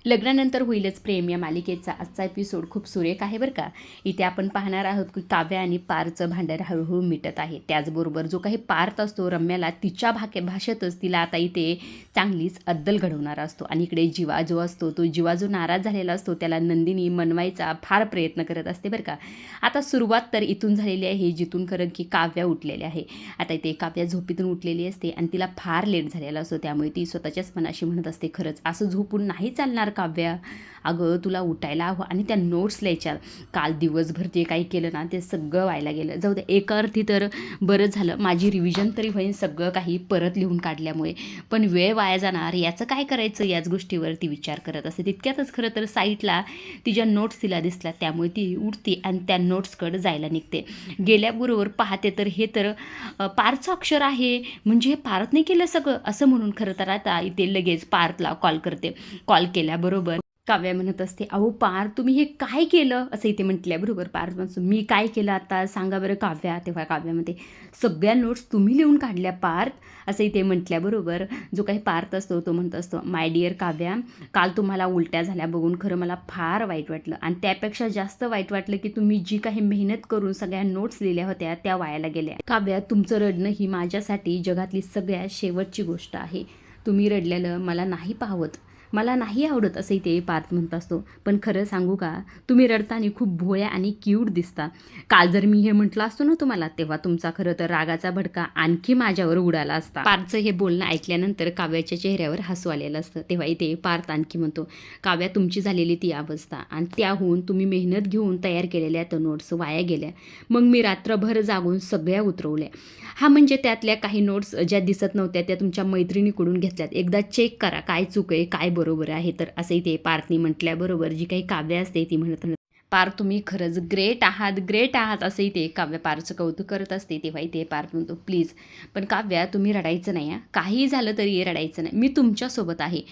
लग्नानंतर होईलच प्रेम या मालिकेचा आजचा एपिसोड खूप सुरेख आहे बरं का. इथे आपण पाहणार आहोत की काव्या आणि पारचं भांडण हळूहळू मिटत आहे. त्याचबरोबर जो काही पार्थ असतो रम्याला तिच्या भाषेतच तिला आता इथे चांगलीच अद्दल घडवणारा असतो. आणि इकडे जीवा जो असतो तो जीवा जो नाराज झालेला असतो त्याला नंदिनी मनवायचा फार प्रयत्न करत असते बरं का. आता सुरुवात तर इथून झालेली आहे जिथून खरं की काव्या उठलेली आहे. आता इथे काव्या झोपेतून उठलेली असते आणि तिला फार लेट झालेला असतो. त्यामुळे ती स्वतःच्याच मनाशी म्हणत असते, खरंच असं झोपून नाही चालणार काव्या, अगं तुला उठायला हवं. आणि त्या नोट्स लिहायच्या. काल दिवसभर जे काही केलं ना ते सगळं व्हायला गेलं. जाऊ दे, एका अर्थी तर बरं झालं, माझी रिव्हिजन तरी होईल सगळं काही परत लिहून काढल्यामुळे. पण वेळ वाया जाणार याचं काय करायचं, याच गोष्टीवर ती विचार करत असते. तितक्यातच खरं तर साईटला तिच्या नोट्स तिला दिसल्या. त्यामुळे ती उठते आणि त्या नोट्सकडे जायला निघते. गेल्याबरोबर पाहते तर हे तर पार्थचं अक्षर आहे, म्हणजे पार्थने केलं सगळं असं म्हणून खरं तर आता इथे लगेच पार्थला कॉल करते. कॉल केल्याबरोबर काव्या म्हणत असते, अहो पार्थ तुम्ही हे काय केलं, असं इथे म्हटल्याबरोबर पार्थ म्हणतो, मी काय केलं आता सांगा बरं काव्या. तेव्हा काव्यामध्ये सगळ्या नोट्स तुम्ही लिहून काढल्या पार्थ, असं इथे म्हटल्याबरोबर जो काही पार्थ असतो तो म्हणत असतो, माय डिअर काव्या, काल तुम्हाला उलट्या झाल्या बघून खरं मला फार वाईट वाटलं. आणि त्यापेक्षा जास्त वाईट वाटलं की तुम्ही जी काही मेहनत करून सगळ्या नोट्स लिहिल्या होत्या त्या वायाला गेल्या. काव्या, तुमचं रडणं ही माझ्यासाठी जगातली सगळ्यात शेवटची गोष्ट आहे. तुम्ही रडलेलं मला नाही पाहवत, मला नाही आवडत, असंही ते पार्थ म्हणत असतो. पण खरं सांगू का, तुम्ही रडताना खूप भोळ्या आणि क्यूट दिसता. काल जर मी हे म्हटलं असतो ना तुम्हाला, तेव्हा तुमचा खरं तर रागाचा भडका आणखी माझ्यावर उडाला असता. पार्थचं हे बोलणं ऐकल्यानंतर काव्याच्या चेहऱ्यावर हसू आलेलं असतं. तेव्हा इथे पार्थ आणखी म्हणतो, काव्या तुमची झालेली ती अवस्था आणि त्याहून तुम्ही मेहनत घेऊन तयार केलेल्या त्या नोट्स वाया गेल्या. मग मी रात्रभर जागून सगळ्या उतरवल्या. हा म्हणजे त्यातल्या काही नोट्स ज्या दिसत नव्हत्या त्या तुमच्या मैत्रिणीकडून घेतल्यात. एकदा चेक करा काय चूक आहे काय बरोबर आहे. तर असंही ते पार्थनी म्हटल्याबरोबर जी काही काव्य असते ती म्हणत पार्थ तुम्ही खरंच ग्रेट आहात, ग्रेट आहात, असंही ते काव्य पार्थचं कौतुक करत असते. तेव्हाही ते पार्थ म्हणतो, प्लीज पण काव्या तुम्ही रडायचं नाही, काही झालं तरी रडायचं नाही, मी तुमच्यासोबत आहे.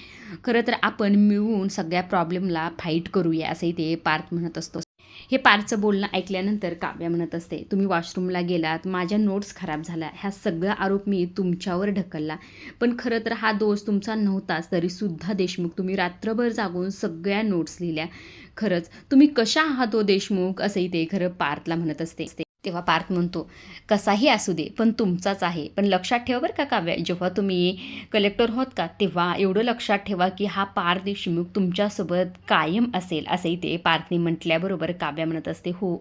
खरं तर आपण मिळून सगळ्या प्रॉब्लेमला फाईट करूया, असंही ते पार्थ म्हणत असतो. हे पार्थचं बोलणं ऐकल्यानंतर काव्या म्हणत असते, तुम्ही वॉशरूमला गेलात, माझ्या नोट्स खराब झाल्या, ह्या सगळा आरोप मी तुमच्यावर ढकलला. पण खरं तर हा दोष तुमचा नव्हताच, तरीसुद्धा देशमुख तुम्ही रात्रभर जागून सगळ्या नोट्स लिहिल्या. खरंच तुम्ही कशा आहात हो देशमुख, असंही ते खरं पार्थला म्हणत असते. तेव्हा पार्थ म्हणतो, कसाही असू दे पण तुमचाच आहे. पण लक्षात ठेवा बरं का काव्या, जेव्हा तुम्ही कलेक्टर होत का तेव्हा एवढं लक्षात ठेवा की हा पार्थ देशमुख तुमच्यासोबत कायम असेल, असंही ते पार्थने म्हटल्याबरोबर काव्या म्हणत असते, हो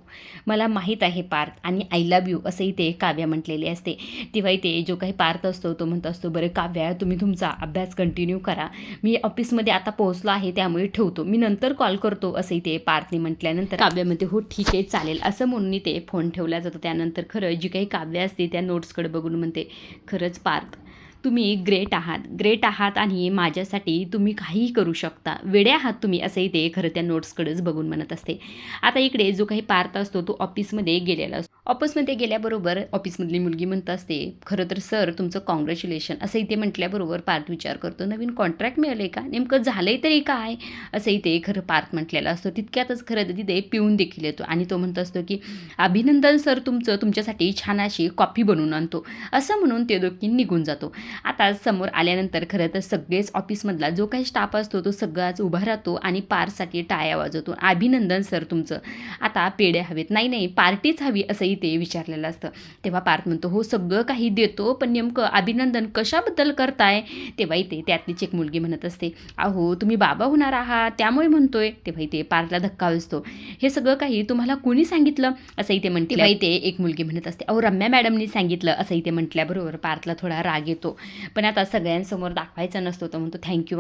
मला माहीत आहे पार्थ आणि आय लव्ह यू, असंही ते काव्या म्हटलेले असते. तेव्हाही ते जो काही पार्थ असतो तो म्हणत असतो, बरं काव्या तुम्ही तुमचा अभ्यास कंटिन्यू करा, मी ऑफिसमध्ये आता पोहोचलो आहे त्यामुळे ठेवतो, मी नंतर कॉल करतो, असंही ते पार्थने म्हटल्यानंतर काव्यामध्ये हो ठीक आहे चालेल असं म्हणून ते फोन ठेवला जातो. त्यानंतर खरं जी काही काव्य असते त्या नोट्सकडे बघून म्हणते, खरंच पार्थ तुम्ही ग्रेट आहात, ग्रेट आहात आणि माझ्यासाठी तुम्ही काहीही करू शकता, वेडे आहात तुम्ही, असंही ते खरं त्या नोट्सकडेच बघून म्हणत असते. आता इकडे जो काही पार्थ असतो तो ऑफिसमध्ये गेलेला असतो. ऑफिसमध्ये गेल्याबरोबर ऑफिसमधली मुलगी म्हणत असते, खरं तर सर तुमचं कॉंग्रॅच्युलेशन, असंही ते म्हटल्याबरोबर पार्थ विचार करतो, नवीन कॉन्ट्रॅक्ट मिळालं आहे का, नेमकं झालंय तरी काय, असंही ते खरं पार्थ म्हटलेलं असतं. तितक्यातच खरं तर तिथे पिऊन देखील येतो आणि तो म्हणत असतो की अभिनंदन सर तुमचं, तुमच्यासाठी छान अशी कॉफी बनवून आणतो, असं म्हणून ते दोघी निघून जातो. आता समोर आल्यानंतर खरं तर सगळेच ऑफिसमधला जो काही स्टाफ असतो तो सगळाच उभा राहतो आणि पार्थसाठी टाळ्या वाजवतो. अभिनंदन सर तुमचं, आता पेढे हवेत, नाही नाही पार्टीच हवी, असंही ते विचारलेलं असतं. तेव्हा पार्थ म्हणतो, हो सगळं काही देतो पण नेमकं अभिनंदन कशाबद्दल करताय. तेव्हाही ते त्यातलीच एक मुलगी म्हणत असते, अहो तुम्ही बाबा होणार आहात त्यामुळे म्हणतोय. तेव्हाही ते पार्थला धक्का बसतो, हे सगळं काही तुम्हाला कोणी सांगितलं, असंही ते म्हणते. तेव्हाही ते एक मुलगी म्हणत असते, अहो रम्या मॅडमनी सांगितलं, असंही ते म्हटल्याबरोबर पार्थला थोडा राग येतो. पण आता सगळ्यांसमोर दाखवायचा नसतो. तो म्हणतो, थँक्यू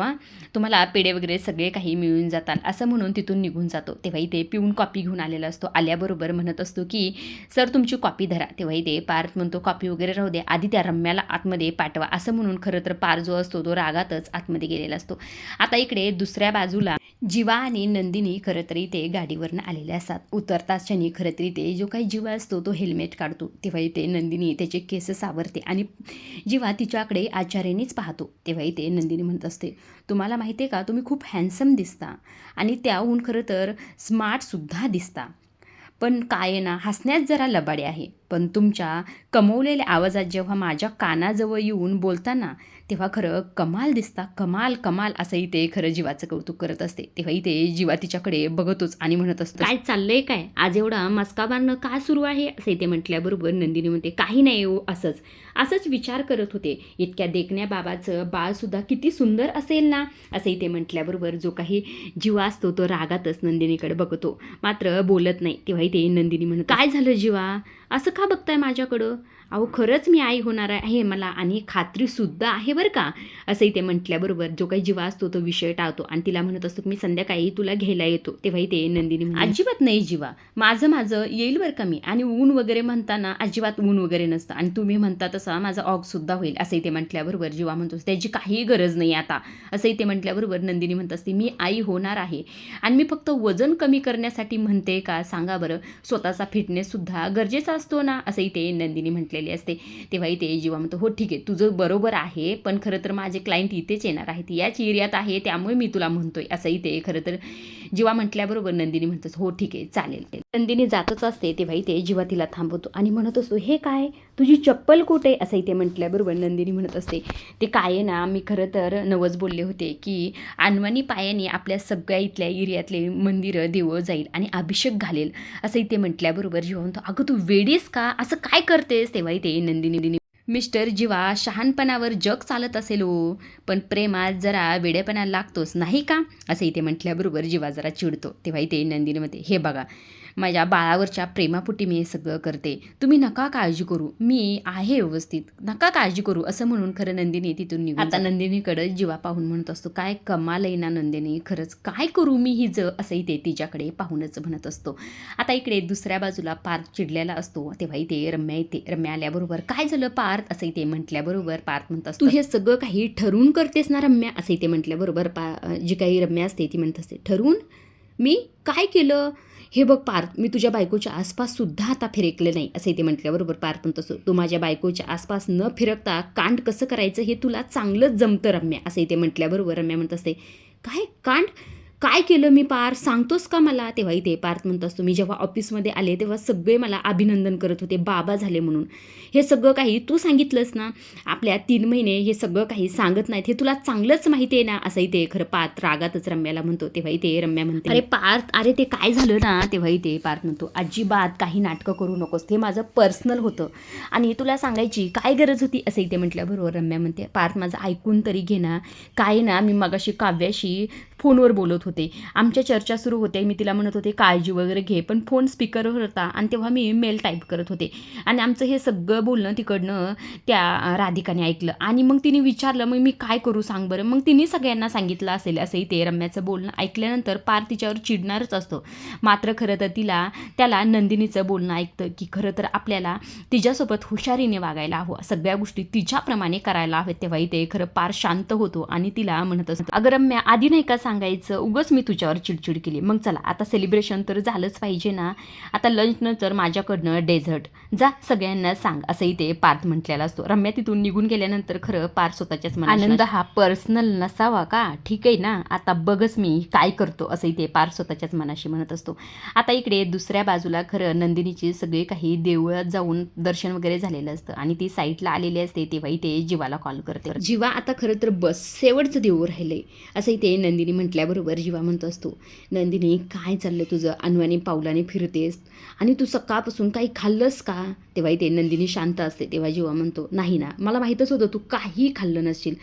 तुम्हाला पेढे वगैरे सगळे काही मिळून जातात, असं म्हणून तिथून निघून जातो. तेव्हाही ते पिऊन कॉपी घेऊन आलेला असतो. आल्याबरोबर म्हणत असतो की सर तुमची कॉपी धरा. तेव्हाही ते पार्थ म्हणतो, कॉपी वगैरे राहू दे, आधी त्या रम्याला आतमध्ये पाठवा, असं म्हणून खरं तर पार्थ जो असतो तो रागातच आतमध्ये गेलेला असतो. आता इकडे दुसऱ्या बाजूला जीवा आणि नंदिनी खरं तरी ते गाडीवरनं आलेले असतात. उतरताच क्षणी खरं तरी ते जो काही जीवा असतो तो हेल्मेट काढतो. तेव्हाही ते नंदिनी त्याचे केस सावरते आणि जीवा तिच्याकडे आचार्यानेच पाहतो. तेव्हाही ते नंदिनी म्हणत असते, तुम्हाला माहिती आहे का तुम्ही खूप हँडसम दिसता आणि त्याहून खरं तर स्मार्टसुद्धा दिसता, पण काय आहे ना हसण्यात जरा लबाडे आहे, पण तुमच्या कमवलेल्या आवाजात जेव्हा माझ्या कानाजवळ येऊन बोलताना तेव्हा खरं कमाल दिसता, कमाल कमाल असं इथे खरं जीवाचं कौतुक करत असते. तेव्हा इथे जीवा तिच्याकडे बघतोच आणि म्हणत असतो, काय चाललंय काय आज एवढा मस्का बांधणं का सुरू आहे असं इथे म्हटल्याबरोबर नंदिनी म्हणते, काही नाही हो, असंच विचार करत होते, इतक्या देखण्या बाबाचं बाळसुद्धा किती सुंदर असेल ना असं इथे म्हटल्याबरोबर जो काही जीवा असतो तो रागातच नंदिनीकडे बघतो, मात्र बोलत नाही. तेव्हा इथे नंदिनी म्हणत, काय झालं जीवा, असं का बघताय माझ्याकडं, अहो खरंच मी आई होणार आहे मला आणि खात्रीसुद्धा आहे बरं का असं इथे म्हटल्याबरोबर जो काही जीवा असतो तो विषय टाळतो आणि तिला म्हणत असतो की मी संध्याकाळी तुला घ्यायला येतो. तेव्हा इथे नंदिनी म्हणते, अजिबात नाही जीवा, माझं येईल बरं का मी, आणि ऊन वगैरे म्हणताना अजिबात ऊन वगैरे नसतं आणि तुम्ही म्हणता तसा माझा ऑगसुद्धा होईल असं इथे म्हटल्याबरोबर जीवा म्हणतो त्याची काही गरज नाही आता असं इथे म्हटल्याबरोबर नंदिनी म्हणत असते, मी आई होणार आहे आणि मी फक्त वजन कमी करण्यासाठी म्हणते का सांगा बरं, स्वतःचा फिटनेससुद्धा गरजेचा असतो ना असं इथे नंदिनी म्हटलेली असते. तेव्हा इथे जीवा म्हणतो, हो ठीक आहे तुझं बरोबर आहे, पण खरं तर माझे क्लायंट इथेच येणार आहेत, याच एरियात आहे, त्यामुळे मी तुला म्हणतोय असं इथे खरं तर जीवा म्हटल्याबरोबर नंदिनी म्हणतोस, हो ठीक आहे चालेल. नंदिनी जातच असते. तेव्हा इथे जीवा तिला थांबवतो आणि म्हणत असतो, हे काय तुझी चप्पल कुठे असं इथे म्हटल्याबरोबर नंदिनी म्हणत असते, ते काय आहे ना, मी खरं तर नवस बोलले होते की अनवाणी पायाने आपल्या सगळ्या इथल्या एरियातले मंदिरं देवं जाईल आणि अभिषेक घालेल असं इथे म्हटल्याबरोबर जीवा म्हणतो, अगं तू वेडीस का, असं काय करतेस. तेव्हा इथे नंदिनी, मिस्टर जीवा शहाणपणावर जग चालत असेल हो, पण प्रेमात जरा वेडेपणा लागतोच नाही का असं इथे म्हटल्याबरोबर जीवा जरा चिडतो. तेव्हा इथे नंदिनीमध्ये, हे बघा माझ्या बाळावरच्या प्रेमापोटी मी हे सगळं करते, तुम्ही नका काळजी करू, मी आहे व्यवस्थित, नका काळजी करू असं म्हणून खरं नंदिनी तिथून निघून आता नंदिनीकडे जीवा पाहून म्हणत असतो, काय कमाल आहे ना नंदिनी, खरंच काय करू मी ही असं इथे तिच्याकडे पाहूनच म्हणत असतो. आता इकडे दुसऱ्या बाजूला पार्थ चिडलेला असतो. तेव्हा इथे रम्या येते. रम्या आल्याबरोबर, काय झालं पार्थ असं इथे म्हटल्याबरोबर पार्थ म्हणत असतो, तू हे सगळं काही ठरवून करतेस ना रम्या असं इथे म्हटल्याबरोबर जी काही रम्या असते ती म्हणत असते, ठरवून मी काय केलं, हे बघ पार्थ, मी तुझ्या बायकोच्या आसपास सुद्धा आता फिरकले नाही असं इथे म्हटल्याबरोबर पार्थ म्हणत असतो, तू माझ्या बायकोच्या आसपास न फिरकता कांड कसं करायचं हे तुला चांगलंच जमतं रम्या असं इथे म्हटल्याबरोबर रम्या म्हणत असते, काय कांड काय केलं मी पार्थ, सांगतोस का मला. तेव्हा इथे पार्थ म्हणत असतो, मी जेव्हा ऑफिसमध्ये आले तेव्हा सगळे मला अभिनंदन करत होते बाबा झाले म्हणून, हे सगळं काही तू सांगितलंस ना, आपल्या 3 महिने हे सगळं काही सांगत नाहीत हे तुला चांगलंच माहिती आहे ना असं इथे खरं पार्थ रागातच रम्याला म्हणतो. तेव्हा इथे रम्या म्हणते, अरे पार्थ, अरे ते काय झालं ना. तेव्हा इथे पार्थ म्हणतो, अजिबात काही नाटकं करू नकोस, ते माझं पर्सनल होतं आणि तुला सांगायची काय गरज होती असं इथे म्हटल्याबरोबर रम्या म्हणते, पार्थ माझं ऐकून तरी घे ना, काय ना मी मगाशी काव्याशी फोनवर बोलत होते, आमच्या चर्चा सुरू होते, मी तिला म्हणत होते काळजी वगैरे घे, पण फोन स्पीकरवर होता आणि तेव्हा मी मेल टाईप करत होते आणि आमचं हे सगळं बोलणं तिकडनं त्या राधिकाने ऐकलं आणि मग तिने विचारलं, मग मी काय करू सांग बरं, मग तिने सगळ्यांना सांगितलं असेल असंही ते रम्याचं बोलणं ऐकल्यानंतर पार तिच्यावर चिडणारच असतो, मात्र खरं तर त्याला नंदिनीचं बोलणं ऐकतं की खरं तर आपल्याला तिच्यासोबत हुशारीने वागायला हवं, सगळ्या गोष्टी तिच्याप्रमाणे करायला हव्यात. तेव्हा ते खरं पार शांत होतो आणि तिला म्हणत असतो, अगं रम्या आधी नाही का सांगायचं, उगच मी तुझ्यावर चिडचिड केली, मग चला आता सेलिब्रेशन तर झालंच पाहिजे ना, आता लंच नंतर माझ्याकडनं डेझर्ट, जा सगळ्यांना सांग असंही ते पार्थ म्हटलेला असतो. रम्या तिथून निघून गेल्यानंतर खरं पार्थ स्वतःच्याच मनात, आनंद हा पर्सनल नसावा का, ठीक आहे ना, आता बघच मी काय करतो असंही ते पार्थ स्वतःच्याच मनाशी म्हणत असतो. आता इकडे दुसऱ्या बाजूला खरं नंदिनीची सगळे काही देवळात जाऊन दर्शन वगैरे झालेलं असतं आणि ती साईटला आलेली असते. तेव्हाही ते जीवाला कॉल करते, जीवा आता खरं तर बस शेवटचं देऊळ राहिलंय असंही ते नंदिनी म्हटल्याबरोबर जीवा म्हणत असतो, नंदिनी काय चाललं तुझं, अनवाणी पावलाने फिरतेस आणि तू सकाळपासून काही खाल्लंस का. तेव्हा ते नंदिनी शांत असते. तेव्हा जीवा म्हणतो, नाही ना, मला माहीतच होतं तू काही खाल्लं नसशील,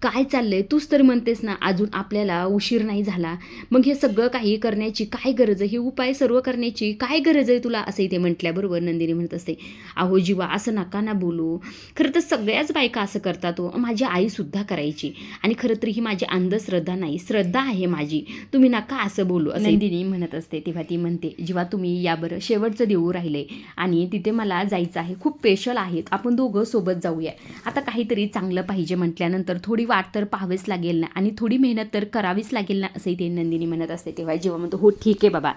काय चाललंय, तूच तर म्हणतेस ना अजून आपल्याला उशीर नाही झाला, मग हे सगळं काही करण्याची काय गरज आहे, हे उपाय सर्व करण्याची काय गरज आहे तुला असं इथे म्हटल्याबरोबर नंदिनी म्हणत असते, अहो जीवा असं नका ना बोलू, खरं तर सगळ्याच बायका असं करतात हो, माझी आईसुद्धा करायची आणि खरं तर ही माझी अंधश्रद्धा नाही, श्रद्धा आहे माझी, तुम्ही नका असं बोलू असं नंदिनी म्हणत असते. तेव्हा ती म्हणते, जेव्हा तुम्ही याबरोबर शेवटचं देऊ राहिले आणि तिथे मला जायचं आहे, खूप स्पेशल आहेत, आपण दोघं सोबत जाऊया, आता काहीतरी चांगलं पाहिजे म्हटल्यानंतर थोडी थोडी वाट तर पाहावीच लागेल ना आणि थोडी मेहनत तर करावीच लागेल ना असंही ते नंदिनी म्हणत असते. तेव्हा जीवा म्हणतो हो ठीक आहे बाबा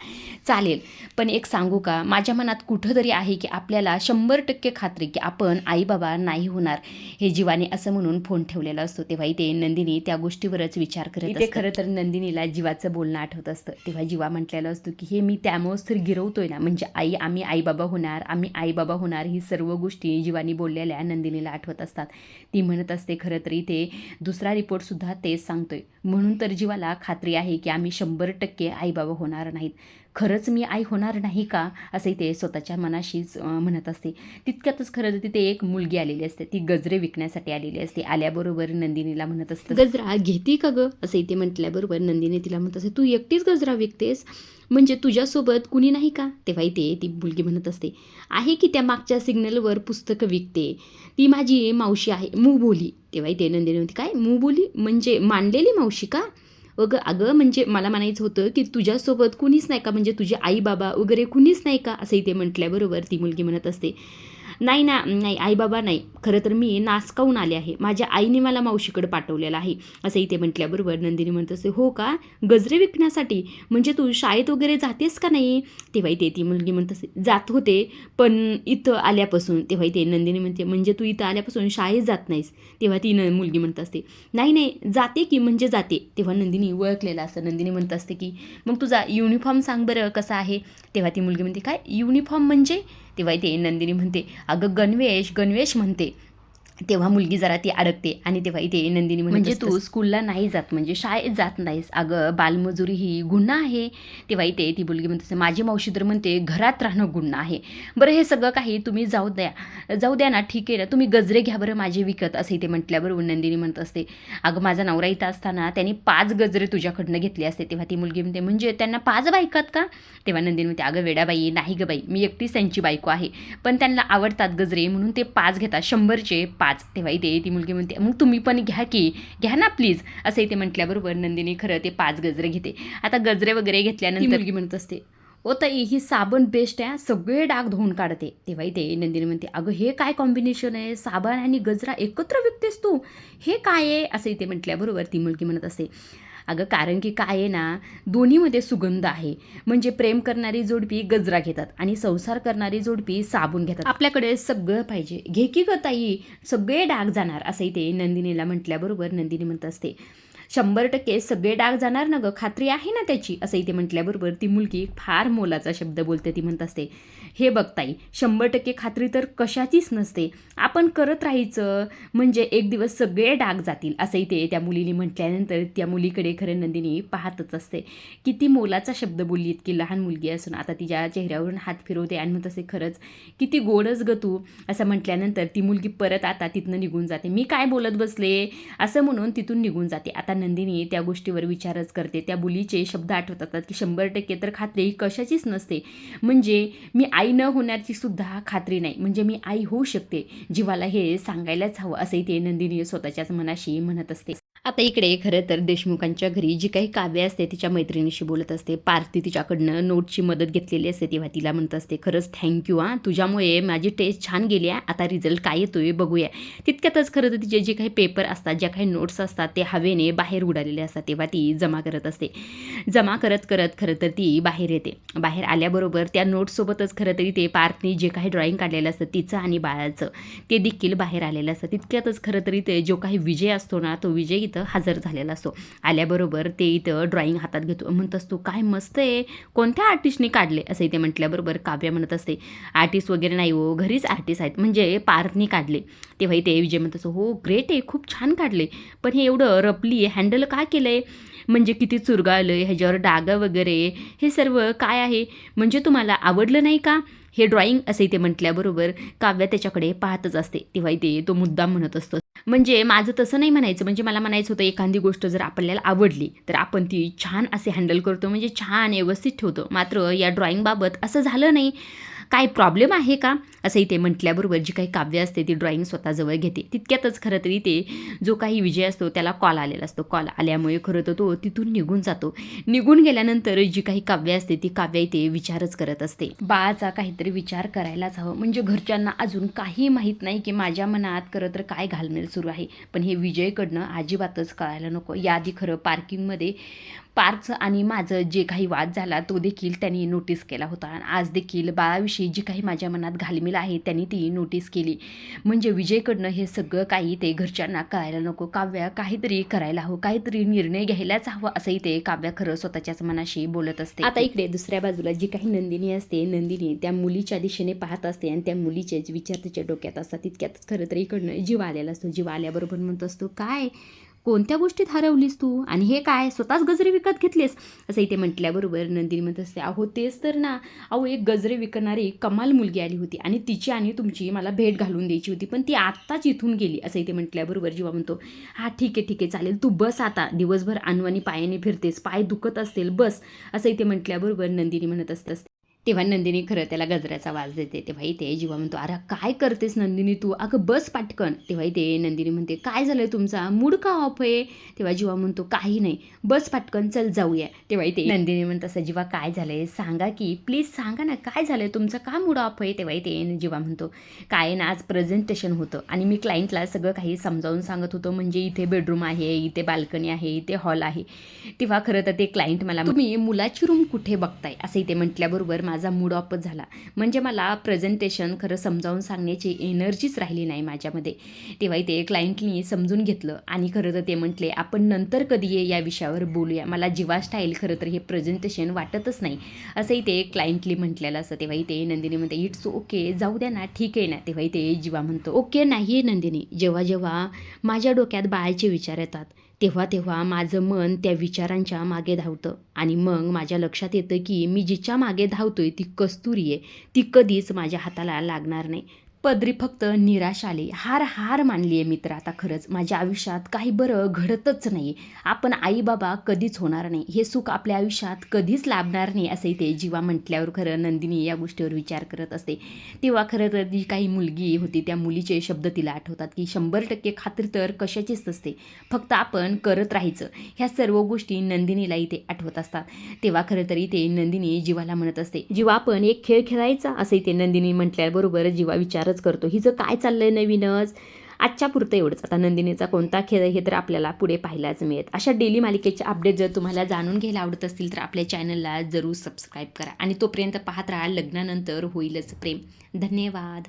चालेल, पण एक सांगू का, माझ्या मनात कुठंतरी आहे की आपल्याला 100% खात्री की आपण आई बाबा नाही होणार. हे जीवाने असं म्हणून फोन ठेवलेला असतो. तेव्हा इथे नंदिनी त्या गोष्टीवरच विचार करत असते. खरं तर नंदिनीला जीवाचं बोलणं आठवत असतं. तेव्हा जीवा म्हटलेलं असतो की हे मी त्यामुळेच तर गिरवतोय ना, म्हणजे आम्ही आई बाबा होणार ही सर्व गोष्टी जीवानी बोललेल्या नंदिनीला आठवत असतात. ती म्हणत असते खरं तर इथे दुसरा रिपोर्टसुद्धा तेच सांगतोय, म्हणून तर जीवाला खात्री आहे की आम्ही 100% आई बाबा होणार नाहीत. खरंच मी आई होणार नाही का असंही ते स्वतःच्या मनाशीच म्हणत असते. तितक्यातच खरं तर तिथे एक मुलगी आलेली असते. ती गजरे विकण्यासाठी आलेली असते. आल्याबरोबर नंदिनीला म्हणत असते गजरा घेती का गं असंही ते म्हटल्याबरोबर नंदिनी तिला म्हणत असते तू एकटीच गजरा विकतेस, म्हणजे तुझ्यासोबत कुणी नाही का. तेव्हा इथे ती मुलगी म्हणत असते आहे की त्या मागच्या सिग्नलवर पुस्तकं विकते, ती माझी मावशी आहे मुबोली. तेव्हा इथे नंदिनी म्हणते काय मुबोली म्हणजे मांडलेली मावशी का. अगं म्हणजे मला म्हणायचं होतं की तुझ्यासोबत कुणीच नाही का, म्हणजे तुझे आई बाबा वगैरे कुणीच नाही का असंही ते म्हटल्याबरोबर ती मुलगी म्हणत असते नाही आई बाबा नाही, खरं तर मी नासकावून आले आहे, माझ्या आईने मला मावशीकडे पाठवलेलं आहे असंही ते म्हटल्याबरोबर नंदिनी म्हणत असते हो का, गजरे विकण्यासाठी, म्हणजे तू शाळेत वगैरे जातेस का नाही. तेव्हा इथे ती मुलगी म्हणत असते जात होते पण इथं आल्यापासून. तेव्हा इथे नंदिनी म्हणते म्हणजे तू इथं आल्यापासून शाळेत जात नाहीस. तेव्हा ती मुलगी म्हणत असते नाही जाते की म्हणजे जाते. तेव्हा नंदिनी ओळखलेलं असतं. नंदिनी म्हणत असते की मग तुझा युनिफॉर्म सांग बरं कसा आहे. तेव्हा ती मुलगी म्हणते काय युनिफॉर्म म्हणजे. तेव्हा इथे नंदिनी म्हणते अगं गणवेश म्हणते. तेव्हा मुलगी जरा ती अडकते आणि तेव्हा इथे नंदिनी म्हणजे तू स्कूलला नाही जात म्हणजे शाळेत जात नाहीस, अगं बालमजुरी ही गुन्हा आहे. तेव्हा इथे ती मुलगी म्हणते माझी मावशी तर म्हणते घरात राहणं गुन्हा आहे. बरं हे सगळं काही तुम्ही जाऊ द्या ना, ठीक आहे ना, तुम्ही गजरे घ्या बरं माझे विकत असं ते म्हटल्याबरोबर नंदिनी म्हणत असते अगं माझा नवरा इथं असताना त्यांनी 5 गजरे तुझ्याकडनं घेतले असते. तेव्हा ती मुलगी म्हणते म्हणजे त्यांना 5 बायकात का. तेव्हा नंदिनी म्हणते अगं वेडाबाई नाही गं बाई, मी एकटीच त्यांची बायको आहे, पण त्यांना आवडतात गजरे म्हणून ते 5 घेतात, 100चे 5. तेव्हा इथे ती मुलगी म्हणते मग तुम्ही पण घ्या ना प्लीज असं इथे म्हटल्याबरोबर नंदिनी खरं ते 5 गजरे घेते. आता गजरे वगैरे घेतल्यानंतर मुलगी म्हणत असते ओ ताई ही साबण बेस्ट आहे, सगळे डाग धुवून काढते. तेव्हा इथे नंदिनी म्हणते अगं हे काय कॉम्बिनेशन आहे, साबण आणि गजरा एकत्र विकतेस तू, हे काय आहे असं इथे म्हटल्याबरोबर ती मुलगी म्हणत असते अगं कारण की काय आहे ना, दोन्हीमध्ये सुगंध आहे, म्हणजे प्रेम करणारी जोडपी गजरा घेतात आणि संसार करणारी जोडपी साबण घेतात, आपल्याकडे सगळं पाहिजे, घे की गं ताई सगळे डाग जाणार असंही ते नंदिनीला म्हटल्याबरोबर नंदिनी म्हणत असते 100% सगळे डाग जाणार ना गं, खात्री आहे ना त्याची असंही ते म्हटल्याबरोबर ती मुलगी फार मोलाचा शब्द बोलते. ती म्हणत असते हे बघ ताई 100% खात्री तर कशाचीच नसते, आपण करत राहायचं म्हणजे एक दिवस सगळे डाग जातील असंही ते त्या मुलीने म्हटल्यानंतर त्या मुलीकडे खरं नंदिनी पाहतच असते. किती मोलाचा शब्द बोलली, इतकी लहान मुलगी असून आता तिच्या चेहऱ्यावरून हात फिरवते आणि म्हणत असते खरंच किती गोडच ग तू असं म्हटल्यानंतर ती मुलगी परत आता तिथनं निघून जाते. मी काय बोलत बसले असं म्हणून तिथून निघून जाते. आता नंदिनी त्या गोष्टीवर विचारच करते. त्या मुलीचे शब्द आठवतात की 100% तर खात्री कशाचीच नसते, म्हणजे मी आई न होण्याची सुद्धा खात्री नाही, म्हणजे मी आई होऊ शकते, जीवाला हे सांगायलाच हवं असंही ते नंदिनी स्वतःच्याच मनाशी म्हणत असते. आता इकडे खरं तर देशमुखांच्या घरी जी काही काव्य असते तिच्या मैत्रिणीशी बोलत असते. पार्थिव तिच्याकडनं नोटची मदत घेतलेली असते. तेव्हा तिला म्हणत असते खरंच थँक्यू तुझ्यामुळे माझी टेस्ट छान गेली आहे, आता रिझल्ट काय येतोय बघूया. तितक्यातच खरं तर तिचे जे काही पेपर असतात, ज्या काही नोट्स असतात ते हवेने बाहेर उडालेले असतात. तेव्हा ती जमा करत असते. जमा करत खरं तर ती बाहेर येते. बाहेर आल्याबरोबर त्या नोट्ससोबतच खरं तरी ते पार्थनी जे काही ड्रॉइंग काढलेलं असतं तिचं आणि बाळाचं ते देखील बाहेर आलेलं असतं. तितक्यातच खरं तरी ते जो काही विजय असतो ना, तो विजय इथं हजर झालेला असतो. आल्याबरोबर ते इथं ड्रॉइंग हातात घेतो, म्हणत असतो काय मस्त आहे, कोणत्या आर्टिस्टने काढले असं इथे म्हटल्याबरोबर काव्य म्हणत असते आर्टिस्ट वगैरे नाही हो, घरीच आर्टिस्ट आहेत, म्हणजे पार्थनी काढले. तेव्हा इथे विजय म्हणत असतो हो ग्रेट आहे, खूप छान काढले, पण हे एवढं रफली हँडल का केलं आहे, म्हणजे किती चुरगाळलं, ह्याच्यावर डागं वगैरे हे सर्व काय आहे, म्हणजे तुम्हाला आवडलं नाही का हे ड्रॉइंग असं इथे म्हटल्याबरोबर काव्य त्याच्याकडे पाहतच असते. तेव्हा इथे तो मुद्दाम म्हणत असतो म्हणजे माझं तसं नाही म्हणायचं, म्हणजे मला म्हणायचं होतं एखादी गोष्ट जर आपल्याला आवडली तर आपण ती छान असे हँडल करतो, म्हणजे छान व्यवस्थित ठेवतो, मात्र या ड्रॉइंगबाबत असं झालं नाही. काय प्रॉब्लेम आहे का असंही ते म्हटल्याबरोबर जी काही काव्य असते ती ड्रॉइंग स्वतःजवळ घेते. तितक्यातच खरं तरी ते जो काही विजय असतो त्याला कॉल आलेला असतो. कॉल आल्यामुळे खरं तर तो तिथून निघून जातो. निघून गेल्यानंतर जी काही काव्य असते ती काव्य इथे विचारच करत असते. बाळाचा काहीतरी विचार करायलाच हवं, म्हणजे घरच्यांना अजून काही माहीत नाही की माझ्या मनात खरं तर काय घालमेल सुरू आहे. पण हे विजयकडनं अजिबातच कळायला नको. याआधी खरं पार्किंगमध्ये पार्थ आणि माझं जे काही वाद झाला तो देखील त्यांनी नोटीस केला होता. आणि आज देखील बाळाविषयी जी काही माझ्या मनात घालमेल आहे त्यांनी ती नोटीस केली. म्हणजे विजयकडनं हे सगळं काही ते घरच्यांना कळायला नको. काव्या काहीतरी करायला हवं, काहीतरी निर्णय घ्यायलाच हवं असंही ते काव्या खरं स्वतःच्याच मनाशी बोलत असते. आता इकडे दुसऱ्या बाजूला जी काही नंदिनी असते, नंदिनी त्या मुलीच्या दिशेने पाहत असते आणि त्या मुलीचेच विचार तिच्या डोक्यात असतात. तितक्यातच खरं तर इकडनं जीव आलेला असतो. जीव आल्याबरोबर म्हणत असतो, काय कोणत्या गोष्टीत हरवलीस तू, आणि हे काय स्वतःच गजरे विकत घेतलेस असं इथे म्हटल्याबरोबर नंदिनी म्हणत असते, अहो तेच तर ना, अहो एक गजरे विकणारी कमाल मुलगी आली होती आणि तिची आणि तुमची मला भेट घालून द्यायची होती, पण ती आत्ताच इथून गेली असं इथे म्हटल्याबरोबर जीवा म्हणतो, हा ठीक आहे चालेल, तू बस आता, दिवसभर अनवाणी पायाने फिरतेस, पाय दुखत असतील, बस असं इथे म्हटल्याबरोबर नंदिनी म्हणत असते. तेव्हा नंदिनी खरं त्याला गजऱ्याचा वाज देते. तेव्हा इथे जीवा म्हणतो, अरे काय करतेस नंदिनी तू, अगं बस पाटकन. तेव्हा इथे नंदिनी म्हणते, काय झालं तुमचा मूड का ऑफ आहे. तेव्हा जीवा म्हणतो, काही नाही, बस पाटकन, चल जाऊया. तेव्हा इथे नंदिनी म्हणत असं, जीवा काय झालंय सांगा की, प्लीज सांगा ना, काय झालंय तुमचं, का मूड ऑफ आहे. तेव्हा इथे जीवा म्हणतो, काय ना, आज प्रेझेंटेशन होतं आणि मी क्लायंटला सगळं काही समजावून सांगत होतो, म्हणजे इथे बेडरूम आहे, इथे बाल्कनी आहे, इथे हॉल आहे. तेव्हा खरं तर ते क्लायंट मला, तुम्ही मुलाची रूम कुठे बघताय असं इथे म्हटल्याबरोबर माझा मूड ऑफच झाला. म्हणजे मला प्रेझेंटेशन खरं समजावून सांगण्याची एनर्जीच राहिली नाही माझ्यामध्ये. तेव्हा इथे क्लायंटनी समजून घेतलं आणि खरं तर ते म्हटले, आपण नंतर कधी या विषयावर बोलूया, मला जीवा स्टाईल खरं तर हे प्रेझेंटेशन वाटतच नाही असं इथे क्लायंटली म्हटलेलं असं. तेव्हा इथे नंदिनी म्हणते, इट्स ओके, जाऊ द्या ना, ठीक आहे ना. तेव्हा इथे जीवा म्हणतो, ओके नाही नंदिनी, जेव्हा जेव्हा माझ्या डोक्यात बाळाचे विचार येतात तेव्हा तेव्हा माझं मन त्या विचारांच्या मागे धावतं आणि मग माझ्या लक्षात येतं की मी जिच्या मागे धावतोय ती कस्तुरी आहे, ती कधीच माझ्या हाताला लागणार नाही. पदरी फक्त निराशा आली, हार मानली आहे मित्र. आता खरंच माझ्या आयुष्यात काही बरं घडतच नाही, आपण आई बाबा कधीच होणार नाही, हे सुख आपल्या आयुष्यात कधीच लाभणार नाही असंही ते जीवा म्हटल्यावर खरं नंदिनी या गोष्टीवर विचार करत असते. तेव्हा खरं तर जी काही मुलगी होती त्या मुलीचे शब्द तिला आठवतात की 100% खात्री तर कशाचीच नसते, फक्त आपण करत राहायचं. ह्या सर्व गोष्टी नंदिनीला इथे आठवत असतात. तेव्हा खरं तर इथे नंदिनी जीवाला म्हणत असते, जीवा आपण एक खेळ खेळायचा असं इथे नंदिनी म्हटल्याबरोबर जीवा विचारच करतो, हिचं काय चाललंय नवीनच. आजच्या पुरतं एवढंच. आता नंदिनीचा कोणता खेळ हे तर आपल्याला पुढे पाहायलाच मिळेल. अशा डेली मालिकेचे अपडेट जर तुम्हाला जाणून घ्यायला आवडत असतील तर आपल्या चॅनलला जरूर सबस्क्राईब करा आणि तोपर्यंत पाहत राहा लग्नानंतर होईलच प्रेम. धन्यवाद.